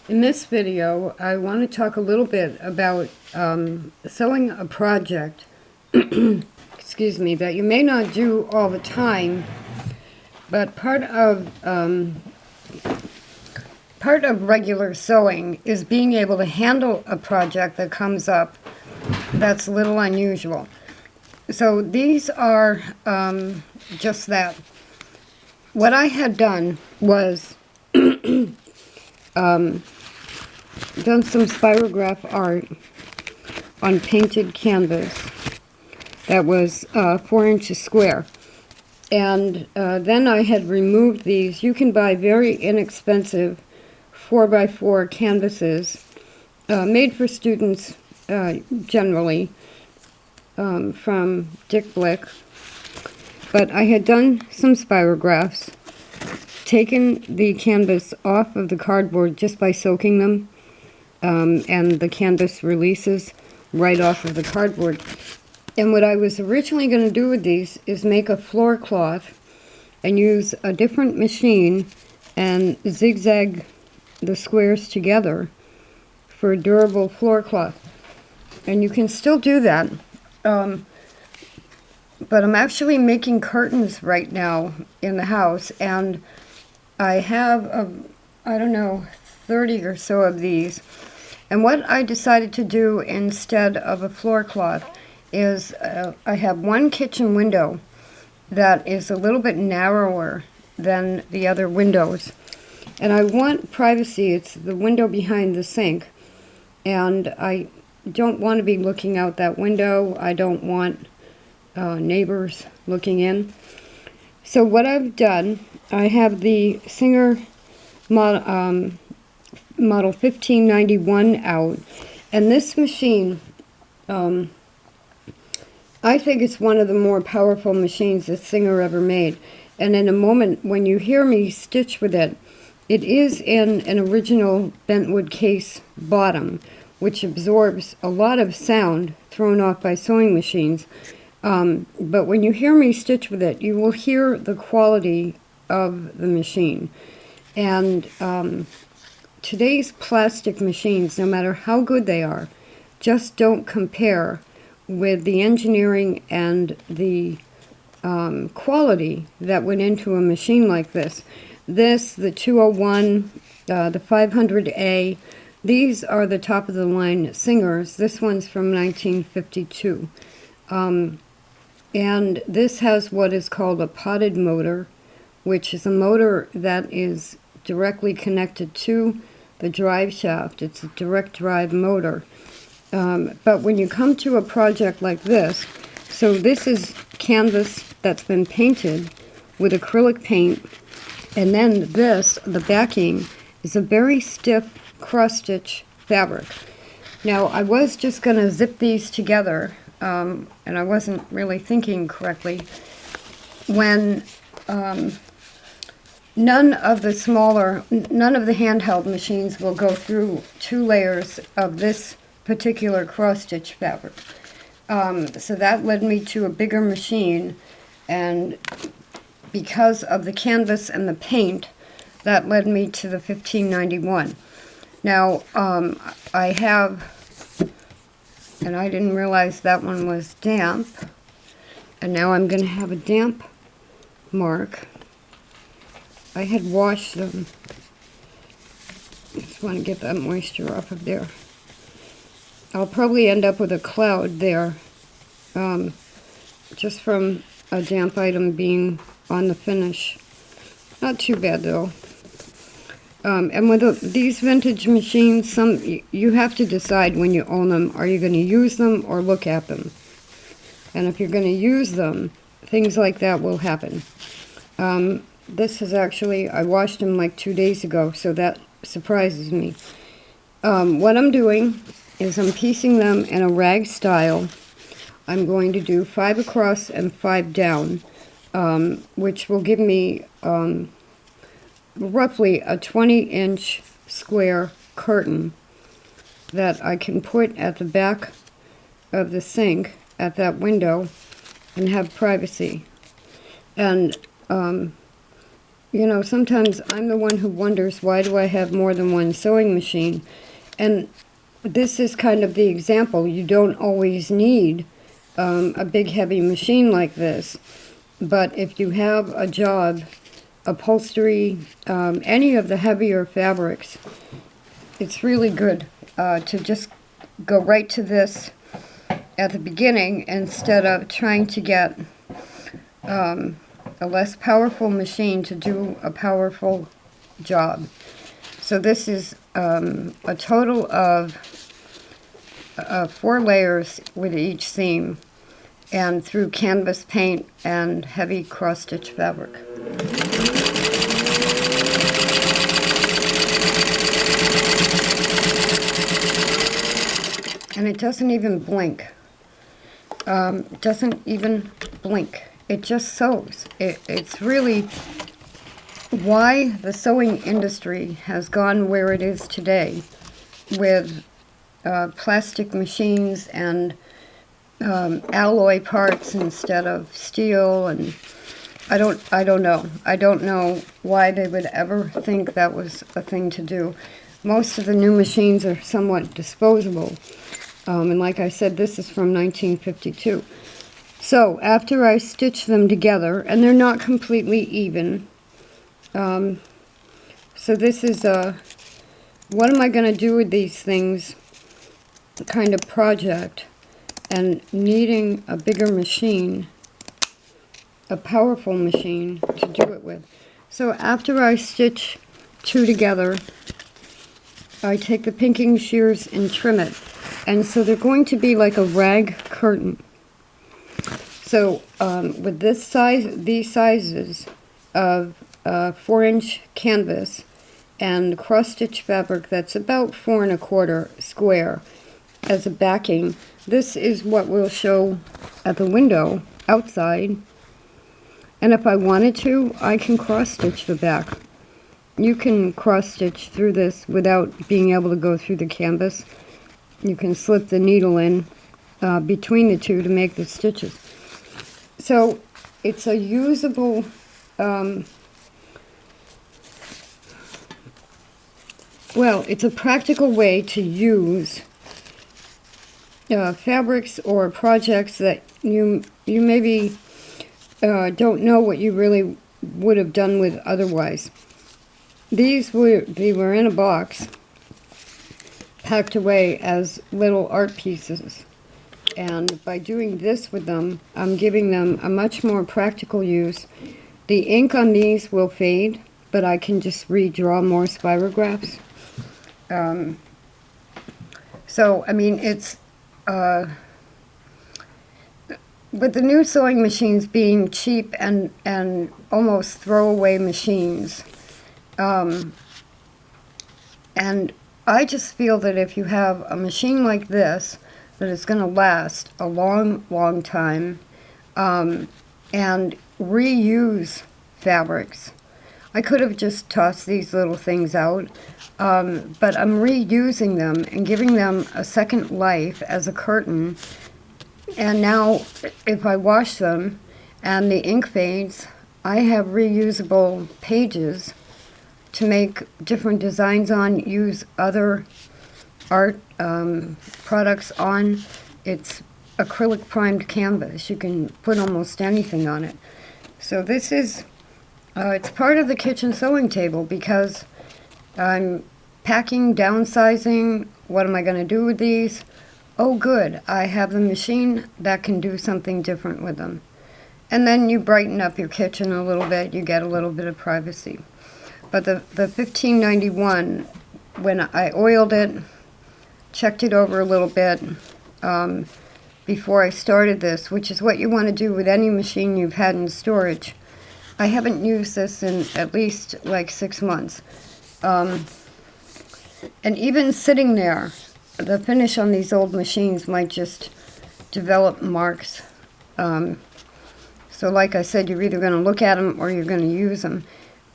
In this video, I want to talk a little bit about sewing a project, excuse me, that you may not do all the time, but part of regular sewing is being able to handle a project that comes up that's a little unusual. So these are just that. What I had done was done some spirograph art on painted canvas that was 4 inches square. And then I had removed these. You can buy very inexpensive 4x4 canvases made for students generally from Blick. But I had done some spirographs, taken the canvas off of the cardboard just by soaking them, and the canvas releases right off of the cardboard. And what I was originally going to do with these is make a floor cloth and use a different machine and zigzag the squares together for a durable floor cloth. And you can still do that. But I'm actually making curtains right now in the house, and I have, I don't know, 30 or so of these. And what I decided to do instead of a floor cloth is I have one kitchen window that is a little bit narrower than the other windows. And I want privacy. It's the window behind the sink. And I don't want to be looking out that window. I don't want neighbors looking in. So what I've done, I have the Singer model 1591 out, and this machine, I think it's one of the more powerful machines that Singer ever made. And in a moment, when you hear me stitch with it, it is in an original bentwood case bottom, which absorbs a lot of sound thrown off by sewing machines. But when you hear me stitch with it, you will hear the quality of the machine. And today's plastic machines, no matter how good they are, just don't compare with the engineering and the quality that went into a machine like this. The 201, the 500A, these are the top of the line Singers. This one's from 1952. And this has what is called a potted motor, which is a motor that is directly connected to the drive shaft. It's a direct drive motor. But when you come to a project like this, so this is canvas that's been painted with acrylic paint, and then this, the backing, is a very stiff cross-stitch fabric. Now, I was just going to zip these together, and I wasn't really thinking correctly, when none of the handheld machines will go through 2 layers of this particular cross-stitch fabric. So that led me to a bigger machine, and because of the canvas and the paint, that led me to the 1591. Now, I have, and I didn't realize that one was damp, and now I'm going to have a damp mark. I had washed them. Just want to get that moisture off of there. I'll probably end up with a cloud there, just from a damp item being on the finish. Not too bad though. And with these vintage machines, you have to decide when you own them, are you going to use them or look at them? And if you're going to use them, things like that will happen. This is actually, I washed them like 2 days ago, so that surprises me. What I'm doing is I'm piecing them in a rag style. I'm going to do 5 across and 5 down, which will give me roughly a 20-inch square curtain that I can put at the back of the sink at that window and have privacy. And you know, sometimes I'm the one who wonders, why do I have more than one sewing machine? And this is kind of the example. You don't always need a big heavy machine like this, but if you have a job, upholstery, any of the heavier fabrics, it's really good to just go right to this at the beginning instead of trying to get a less powerful machine to do a powerful job. So this is a total of 4 layers with each seam, and through canvas paint and heavy cross-stitch fabric. And it doesn't even blink. Doesn't even blink. It just sews. It's really why the sewing industry has gone where it is today, with plastic machines and alloy parts instead of steel, and I don't know. I don't know why they would ever think that was a thing to do. Most of the new machines are somewhat disposable. And like I said, this is from 1952. So after I stitch them together, and they're not completely even, so this is what am I going to do with these things kind of project, and needing a bigger machine, a powerful machine to do it with. So after I stitch 2 together, I take the pinking shears and trim it. And so they're going to be like a rag curtain. So with this size, these sizes of 4-inch canvas and cross-stitch fabric that's about 4 1/4 square as a backing, this is what we'll show at the window outside. And if I wanted to, I can cross-stitch the back. You can cross-stitch through this without being able to go through the canvas. You can slip the needle in between the two to make the stitches. So it's a usable well, it's a practical way to use fabrics or projects that you maybe don't know what you really would have done with otherwise. They were in a box, packed away as little art pieces, and by doing this with them, I'm giving them a much more practical use. The ink on these will fade, but I can just redraw more spirographs. So I mean, it's with the new sewing machines being cheap and almost throwaway machines, and I just feel that if you have a machine like this, that is going to last a long, long time, and reuse fabrics. I could have just tossed these little things out, but I'm reusing them and giving them a second life as a curtain. And now, if I wash them and the ink fades, I have reusable pages to make different designs on, use other art products on. It's acrylic primed canvas. You can put almost anything on it. So this is, it's part of the kitchen sewing table because I'm packing, downsizing. What am I going to do with these? Oh good, I have the machine that can do something different with them. And then you brighten up your kitchen a little bit, you get a little bit of privacy. But the 1591, when I oiled it, checked it over a little bit before I started this, which is what you want to do with any machine you've had in storage. I haven't used this in at least like 6 months. And even sitting there, the finish on these old machines might just develop marks. So like I said, you're either going to look at them or you're going to use them.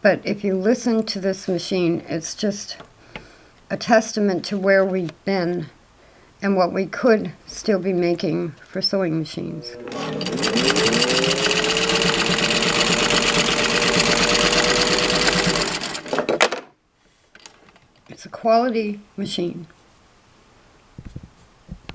But if you listen to this machine, it's just a testament to where we've been and what we could still be making for sewing machines. It's a quality machine.